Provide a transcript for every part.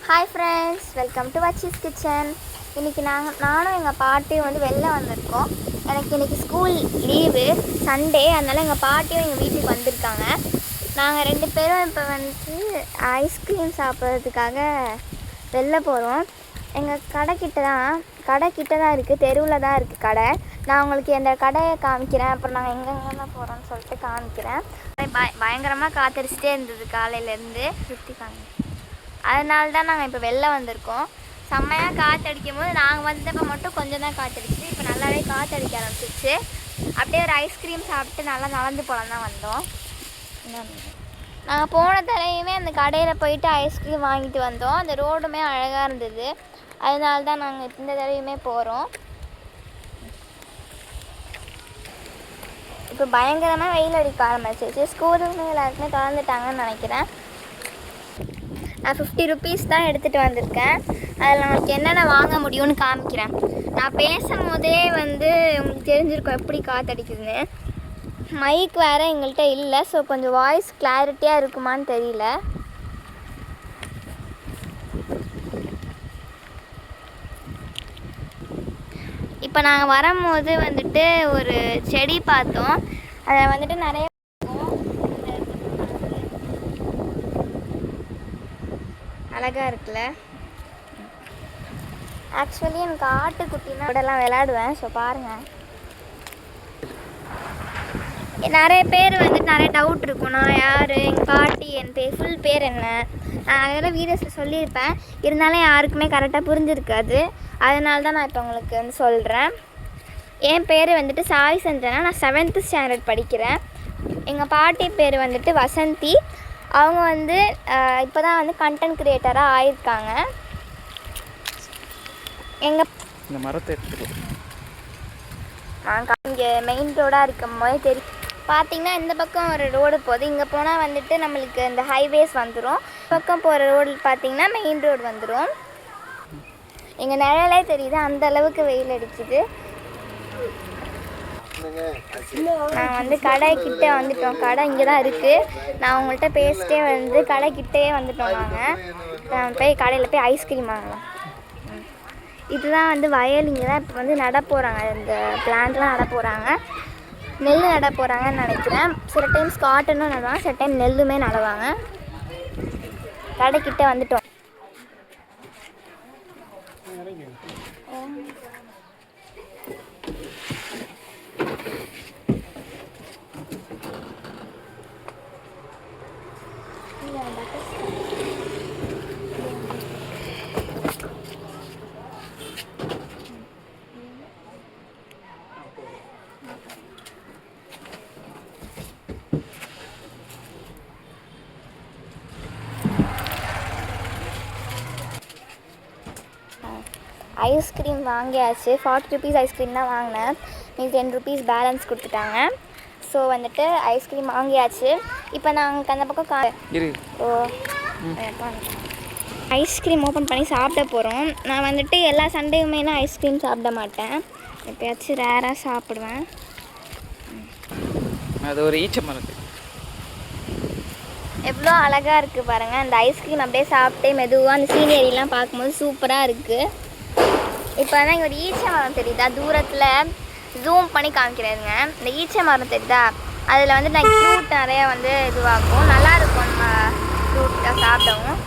Hi friends, welcome to Vachi's kitchen. இன்றைக்கி நானும் எங்கள் பாட்டியும் வந்து வெளில வந்திருக்கோம். எனக்கு இன்றைக்கி ஸ்கூல் லீவு, சண்டே. அதனால் எங்கள் பாட்டியும் எங்கள் வீட்டுக்கு வந்திருக்காங்க. நாங்கள் 2 பேரும் இப்போ வந்து ஐஸ்கிரீம் சாப்பிட்றதுக்காக வெளில போகிறோம். எங்கள் கடைக்கிட்ட தான் இருக்குது, தெருவில் தான் இருக்குது கடை. நான் உங்களுக்கு இந்த கடையை காமிக்கிறேன், அப்புறம் நாங்கள் எங்கெங்கெல்லாம் போகிறோன்னு சொல்லிட்டு காமிக்கிறேன். பயங்கரமாக காத்தடிச்சிட்டே இருந்தது காலையிலேருந்து, சுற்றி காமிக்கிறேன். அதனால தான் நாங்கள் இப்போ வெளில வந்திருக்கோம். செம்மையாக காற்றடிக்கும் போது நாங்கள் வந்தப்போ மட்டும் கொஞ்சம் தான் காற்றடிச்சு, இப்போ நல்லாவே காற்றடிக்க ஆரம்பிச்சிச்சு. அப்படியே ஒரு ஐஸ்கிரீம் சாப்பிட்டு நல்லா நடந்து போகலாம் தான் வந்தோம். நாங்கள் போன தடவையுமே அந்த கடையில் போயிட்டு ஐஸ்கிரீம் வாங்கிட்டு வந்தோம். அந்த ரோடுமே அழகாக இருந்தது, அதனால தான் நாங்கள் இந்த தடவையுமே போகிறோம். இப்போ பயங்கரமாக வெயில் அடிக்க ஆரம்பிச்சிச்சு. ஸ்கூலுமே எல்லாருக்குமே திறந்துட்டாங்கன்னு நினைக்கிறேன். நான் 50 ருபீஸ் தான் எடுத்துகிட்டு வந்திருக்கேன். அதில் நமக்கு என்னென்ன வாங்க முடியும்னு காமிக்கிறேன். நான் பேசும்போதே வந்து உங்களுக்கு தெரிஞ்சிருக்கும் எப்படி காற்றடிக்குதுன்னு. மைக் வேறு எங்கள்கிட்ட இல்லை, ஸோ கொஞ்சம் வாய்ஸ் கிளாரிட்டியாக இருக்குமான்னு தெரியல. இப்போ நாங்கள் வரும்போது வந்துட்டு ஒரு செடி பார்த்தோம். அதை வந்துட்டு நிறைய அழகாக இருக்குல்ல. ஆக்சுவலி எனக்கு ஆட்டுக்குட்டினா இதெல்லாம் விளையாடுவேன். ஸோ பாருங்கள், நிறைய பேர் வந்துட்டு நிறைய டவுட் இருக்கும். நான் யார், எங்கள் பாட்டி, என் ஃபுல் பேர் என்ன, நான் அதெல்லாம் வீடியோஸில் சொல்லியிருப்பேன். இருந்தாலும் யாருக்குமே கரெக்டாக புரிஞ்சிருக்காது. அதனால தான் நான் இப்போ உங்களுக்கு வந்து சொல்கிறேன். என் பேர் வந்துட்டு சாய் சஞ்சனா. நான் 7th ஸ்டாண்டர்ட் படிக்கிறேன். எங்கள் பாட்டி பேர் வந்துட்டு வசந்தி. அவங்க வந்து இப்போ தான் வந்து கண்டென்ட் க்ரியேட்டராக ஆயிருக்காங்க. இந்த மரத்தை இங்கே மெயின் ரோடாக இருக்கும் போது தெரியும். பார்த்திங்கன்னா இந்த பக்கம் ஒரு ரோடு போகுது. இங்கே போனால் வந்துட்டு நம்மளுக்கு இந்த ஹைவேஸ் வந்துடும். பக்கம் போகிற ரோடு பார்த்திங்கன்னா மெயின் ரோடு வந்துடும். எங்கள் நிழலே தெரியுது, அந்த அளவுக்கு வெயில் அடிக்குது. நாங்கள் வந்து கடைக்கிட்டே வந்துட்டோம். கடை இங்கே தான் இருக்குது. நான் உங்கள்கிட்ட பேசிட்டே வந்து கடைக்கிட்டே வந்துட்டோம். நாங்கள் போய் கடையில் போய் ஐஸ்கிரீம் வாங்கலாம். இதுதான் வந்து வயல். இங்கே தான் இப்போ வந்து நட போகிறாங்க, இந்த பிளான்ட்லாம் நட போகிறாங்க. நெல் நட போகிறாங்கன்னு நினைக்கிறேன். சில டைம்ஸ் காட்டனும் நடுவாங்க, சில டைம் நெல்லுமே நடுவாங்க. கடைக்கிட்டே வந்துட்டோம். ஐஸ்கிரீம் வாங்கியாச்சு. 40 ருபீஸ் ஐஸ்கிரீம் தான் வாங்கினேன். மீது 10 ருபீஸ் பேலன்ஸ் கொடுத்துட்டாங்க. ஸோ வந்துட்டு ஐஸ்கிரீம் வாங்கியாச்சு. இப்போ நாங்கள் அந்த பக்கம் ஐஸ்கிரீம் ஓப்பன் பண்ணி சாப்பிட போகிறோம். நான் வந்துட்டு எல்லா சண்டேயுமே நான் ஐஸ்கிரீம் சாப்பிட மாட்டேன், எப்போயாச்சும் ரேராக சாப்பிடுவேன். அது ஒரு ஈச்ச மரம். எவ்வளோ அழகாக இருக்குது பாருங்கள். அந்த ஐஸ்கிரீம் அப்படியே சாப்பிட்டே மெதுவாக அந்த சீனியரிலாம் பார்க்கும்போது சூப்பராக இருக்குது. இப்போ தான் இங்கே ஒரு ஈச்ச மரம் தெரியுதா, தூரத்தில் ஜூம் பண்ணி காமிக்கிறேங்க. இந்த ஈச்ச மரம் தெரியுதா, அதில் வந்து நான் ஃப்ரூட் நிறையா வந்து இதுவாகும், நல்லாயிருக்கும் நம்ம ஃப்ரூட்டை சாப்பிடவும்.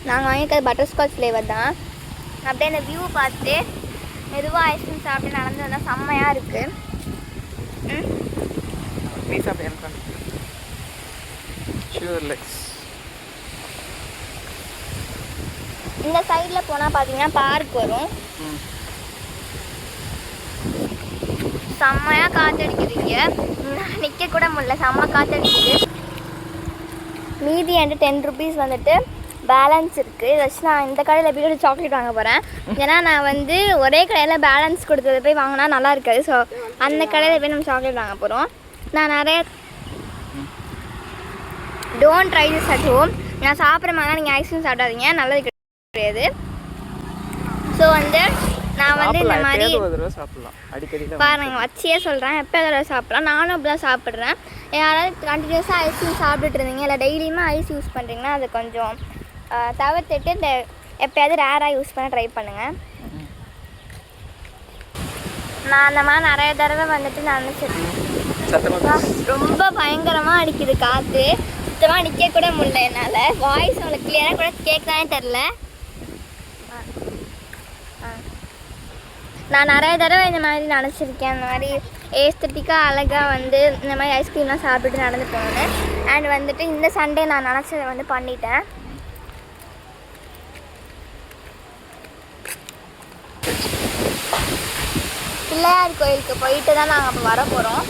நாங்கள் வாங்கிக்கிறது பட்டர்ஸ்காட்ச் ஃப்ளேவர் தான். அப்படியே அந்த வியூ பார்த்துட்டு மெதுவாக ஐஸ்கிரீம் சாப்பிட்டு நடந்து வந்தால் செம்மையாக இருக்குது. இந்த சைடில் போனால் பார்த்தீங்கன்னா பார்க் வரும். செம்மையாக காற்றடிக்குதுங்க, நிற்க கூட முடியல, செம்ம காற்றடிக்குது. மீதி என்கிட்ட 10 ருபீஸ் வந்துட்டு பேலன்ஸ் இருக்குது. இதை வச்சு நான் இந்த கடையில் போய் ஒரு சாக்லேட் வாங்க போகிறேன். ஏன்னா நான் வந்து ஒரே கடையில் பேலன்ஸ் கொடுத்தது போய் வாங்கினா நல்லா இருக்காது. ஸோ அந்த கடையில் போய் நம்ம சாக்லேட் வாங்க போகிறோம். நான் நிறைய don't try this at home. நான் சாப்பிட்ற மாதிரி நீங்கள் ஐஸ்கிரீம் சாப்பிடாதீங்க, நல்லது கிடையாது. ஸோ வந்து நான் வந்து இந்த மாதிரி பாருங்க வச்சியே சொல்கிறேன், எப்போ தடவை சாப்பிட்லாம். நானும் அப்படி தான் சாப்பிட்றேன். யாராவது கண்டினியூஸாக ஐஸ்கிரீம் சாப்பிட்டுட்டு இருந்தீங்க, இல்லை டெய்லியுமே ஐஸ் யூஸ் பண்ணுறீங்கன்னா அது கொஞ்சம் தவிர்த்துட்டு இந்த எப்போயாவது ரேராக யூஸ் பண்ண ட்ரை பண்ணுங்கள். நான் அந்த மாதிரி நிறைய தடவை வந்துட்டு நினச்சிருக்கேன். ரொம்ப பயங்கரமாக அடிக்குது காற்று, சுத்தமாக நிற்க கூட முடியல என்னால். வாய்ஸ் உங்களுக்கு கிளியராக கூட கேட்கதானே தெரில. நான் நிறைய தடவை இந்த மாதிரி நினச்சிருக்கேன், அந்த மாதிரி ஏஸ்தட்டிக்காக அழகாக வந்து இந்த மாதிரி ஐஸ்கிரீம்லாம் சாப்பிட்டுட்டு நடந்து போகணும். அண்ட் வந்துட்டு இந்த சண்டே நான் நினச்சதை வந்து பண்ணிட்டேன். பிள்ளையார் கோயிலுக்கு போயிட்டு தான் நாங்கள் அப்போ வர போகிறோம்.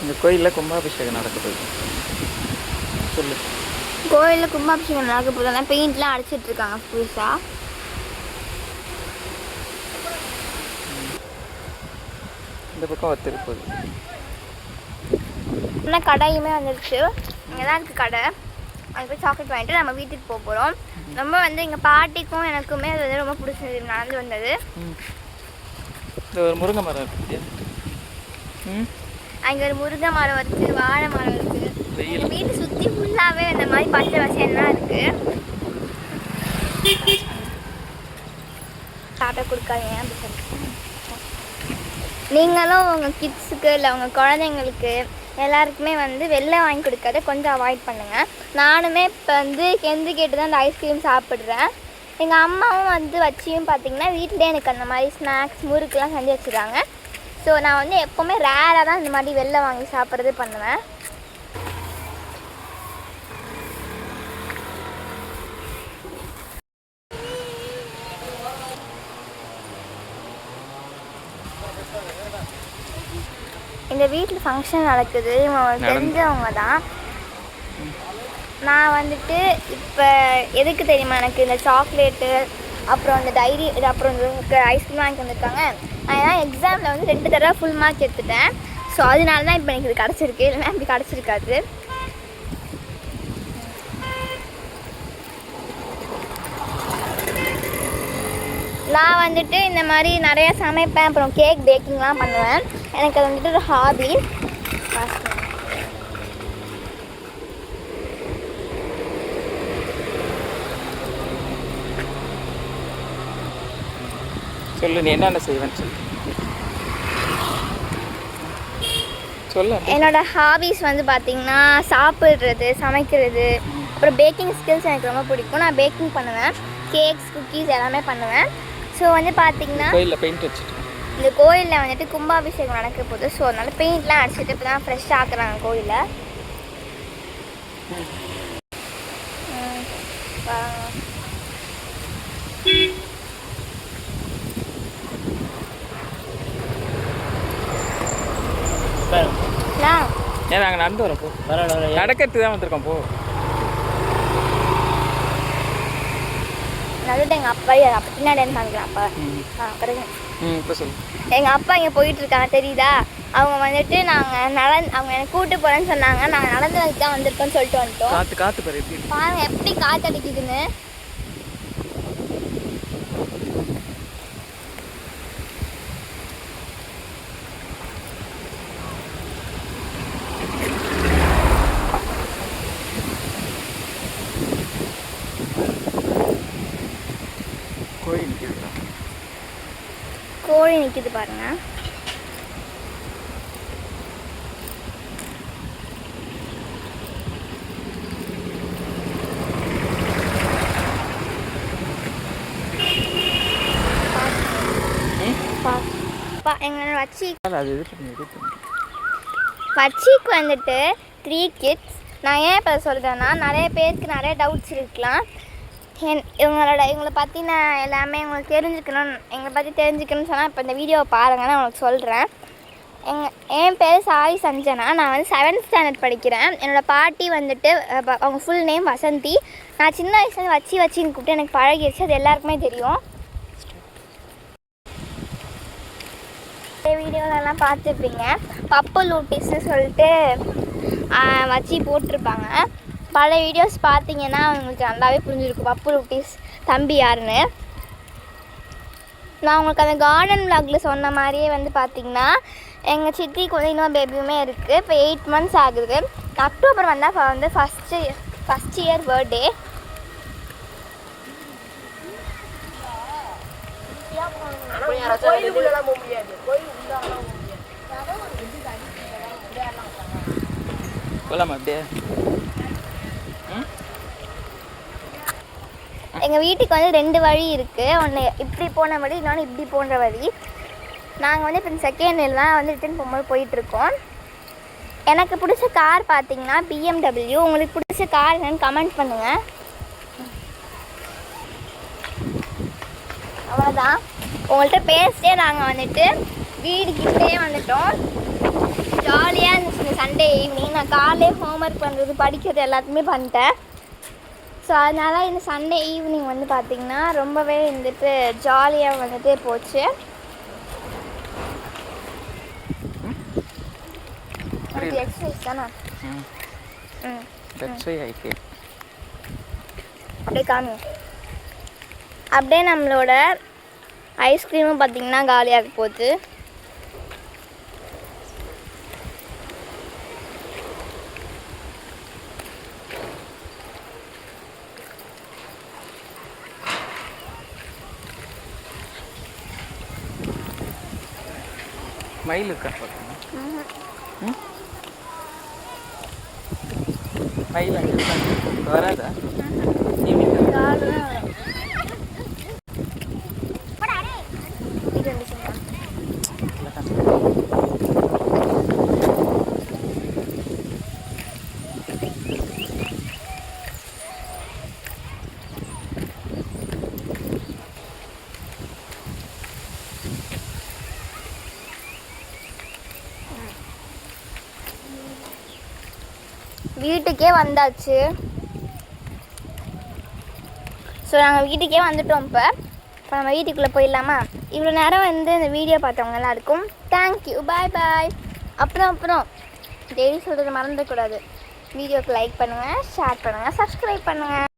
இந்த கோயிலில் கும்பாபிஷேகம் நடக்குது. சொல்லு. கோயிலில் கும்பாபிஷேகம் நடக்க போதுனா பெயிண்ட்லாம் அடிச்சிட்ருக்காங்க புதுசாக. இந்த பக்கம் வத்திருப்போது இன்னும் கடையுமே வந்துடுச்சு. இங்கே தான் இருக்குது கடை. அங்கே போய் சாக்லேட் வாங்கிட்டு நம்ம வீட்டுக்கு போக போகிறோம். ரொம்ப வந்து எங்கள் பாட்டிக்கும் எனக்குமே அது வந்து ரொம்ப பிடிச்சது நடந்து வந்தது. ஒரு முருங்கை மரம் இருக்குது. அங்கே ஒரு முருங்கை மரம் இருக்குது, வாழை மரம் இருக்குது. எங்கள் வீட்டை சுற்றி ஃபுல்லாகவே இந்த மாதிரி பச்சை வசையெல்லாம் இருக்குது. சாப்பிட கொடுக்காதீங்க அப்படி சொல்லி. நீங்களும் உங்கள் கிட்ஸுக்கு இல்லை உங்கள் குழந்தைங்களுக்கு எல்லாருக்குமே வந்து வெளில வாங்கி கொடுக்காத கொஞ்சம் அவாய்ட் பண்ணுங்கள். நானுமே இப்போ வந்து கெந்து கேட்டு தான் அந்த ஐஸ்கிரீம் சாப்பிட்றேன். எங்கள் அம்மாவும் வந்து வச்சியும் பார்த்திங்கன்னா வீட்டிலே எனக்கு அந்த மாதிரி ஸ்நாக்ஸ் முறுக்கெலாம் செஞ்சு வச்சுருக்காங்க. ஸோ நான் வந்து எப்போவுமே ரேராக தான் இந்த மாதிரி வெளில வாங்கி சாப்பிட்றது பண்ணுவேன். இந்த வீட்டில் ஃபங்க்ஷன் நடக்குது. இவங்க தெரிஞ்சவங்க தான். நான் வந்துட்டு இப்போ எதுக்கு தெரியுமா எனக்கு இந்த சாக்லேட்டு அப்புறம் இந்த டைரி இது அப்புறம் இந்த ஐஸ்கிரீம் வாங்கி வந்திருக்காங்க. நான் ஏன்னா எக்ஸாமில் வந்து 2 தடவை ஃபுல் மார்க் எடுத்துட்டேன். ஸோ அதனால தான் இப்போ எனக்கு இது கிடச்சிருக்கு, இல்லைன்னா அப்படி கிடச்சிருக்காது. நான் வந்துட்டு இந்த மாதிரி நிறையா சமைப்பேன், அப்புறம் கேக் பேக்கிங்லாம் பண்ணுவேன். எனக்கு அது வந்துட்டு ஒரு ஹாபி. சொல்லு, நீ என்னென்ன செய்வேன்னு சொல்லு. என்னோட ஹாபிஸ் வந்து பார்த்திங்கன்னா சாப்பிட்றது, சமைக்கிறது, அப்புறம் பேக்கிங் ஸ்கில்ஸ் எனக்கு ரொம்ப பிடிக்கும். நான் பேக்கிங் பண்ணுவேன், கேக்ஸ் குக்கீஸ் எல்லாமே பண்ணுவேன். ஸோ வந்து பார்த்திங்கன்னா கோயிலில் பெயிண்ட் வச்சுட்டு இந்த கோயிலில் வந்துட்டு கும்பாபிஷேகம் நடக்க போகுது. ஸோ அதனால பெயிண்ட்லாம் அடிச்சுட்டு இப்போ தான் ஃப்ரெஷ்ஷாக ஆக்குறாங்க கோயிலில். ஏன் நாங்கள் நடந்து வரோம் போ. நடக்கிறது தான் வந்திருக்கோம் போ. நல்லது. எங்கள் அப்பா பின்னாடி காமிக்கலாம். அப்பா இப்போ சொல்லு. எங்கள் அப்பா இங்கே போயிட்டுருக்காங்க தெரியுதா? அவங்க வந்துட்டு நாங்கள் அவங்க எனக்கு கூப்பிட்டு போகிறேன்னு சொன்னாங்க. நாங்கள் நடந்து வந்து தான் வந்திருக்கோன்னு சொல்லிட்டு வந்துட்டோம். காற்று பாருங்க எப்படி காற்று அடிக்குதுன்னு. கோழி நிற்கிது பாருங்க. எங்களோட வச்சிக்கு வந்துட்டு 3 கிட்ஸ். நான் ஏன் இப்போ சொல்கிறேன்னா நிறைய பேருக்கு நிறைய டவுட்ஸ் இருக்கலாம். இவங்களை பற்றி நான் எல்லாமே உங்களுக்கு எங்களை பற்றி தெரிஞ்சுக்கணும்னு சொன்னால் இப்போ இந்த வீடியோவை பாருங்கள், நான் உங்களுக்கு சொல்கிறேன். என் பேர் சாய் சஞ்சனா. நான் வந்து 7th ஸ்டாண்டர்ட் படிக்கிறேன். என்னோடய பாட்டி வந்துட்டு அவங்க ஃபுல் நேம் வசந்தி. நான் சின்ன வயசுலேருந்து வச்சின்னு கூப்பிட்டு எனக்கு பழகிடுச்சு, அது எல்லாருக்குமே தெரியும். வீடியோலெல்லாம் பார்த்துருப்பீங்க. பப்பு லூட்டிஸ்ன்னு சொல்லிட்டு வச்சு போட்டிருப்பாங்க. பல வீடியோஸ் பார்த்தீங்கன்னா உங்களுக்கு நல்லாவே புரிஞ்சிருக்கும் பப்பு லூட்டிஸ் தம்பி யாருன்னு. நான் உங்களுக்கு அந்த கார்டன் விளாகில் சொன்ன மாதிரியே வந்து பார்த்திங்கன்னா எங்கள் சித்திக்கு வந்து இன்னொரு பேபியுமே இருக்குது. இப்போ 8 months ஆகுது. அக்டோபர் வந்தால் வந்து ஃபஸ்ட் இயர் பர்த்டே. போகலாமா அப்படியே? எங்கள் வீட்டுக்கு வந்து 2 வழி இருக்குது. ஒன்று இப்படி போன வழி, இன்னொன்று இப்படி போன்ற வழி. நாங்கள் வந்து இப்போ செகண்ட் இயர் தான் வந்து ரிட்டன் போகும்போது போயிட்டுருக்கோம். எனக்கு பிடிச்ச கார் பார்த்தீங்கன்னா BMW. உங்களுக்கு பிடிச்ச கார் என்னன்னு கமெண்ட் பண்ணுங்கள். அவ்வளோதான். உங்கள்கிட்ட பேசிட்டே நாங்கள் வந்துட்டு வீடுக்கிட்டே வந்துட்டோம். ஜாலியாக இருந்துச்சு இந்த சண்டே ஈவினிங். நான் காலையிலே ஹோம்ஒர்க் பண்ணுறது படிக்கிறது எல்லாத்தையுமே பண்ணிட்டேன். ஸோ அதனால் இந்த சண்டே ஈவினிங் வந்து பார்த்திங்கன்னா ரொம்பவே வந்துட்டு ஜாலியாக வந்துட்டு போச்சு. எனக்கு எக்ஸசைஸ் தானே. அப்படியே காமி. அப்படியே நம்மளோட ஐஸ்கிரீமும் பார்த்திங்கன்னா காலியாக போகுது. மயில் இருக்கா? மயில் அங்கே வராதா? வீட்டுக்கே வந்தாச்சு. ஸோ நாங்கள் வீட்டுக்கே வந்துட்டோம். இப்போ நம்ம வீட்டுக்குள்ளே போயிடலாமா? இவ்வளோ நேரம் வந்து இந்த வீடியோ பார்த்தவங்க எல்லாருக்கும் தேங்க்யூ, பாய் பாய். அப்புறம் டெய்லி சொல்கிறது மறந்துடக்கூடாது. வீடியோக்கு லைக் பண்ணுங்கள், ஷேர் பண்ணுங்கள், சப்ஸ்கிரைப் பண்ணுங்கள்.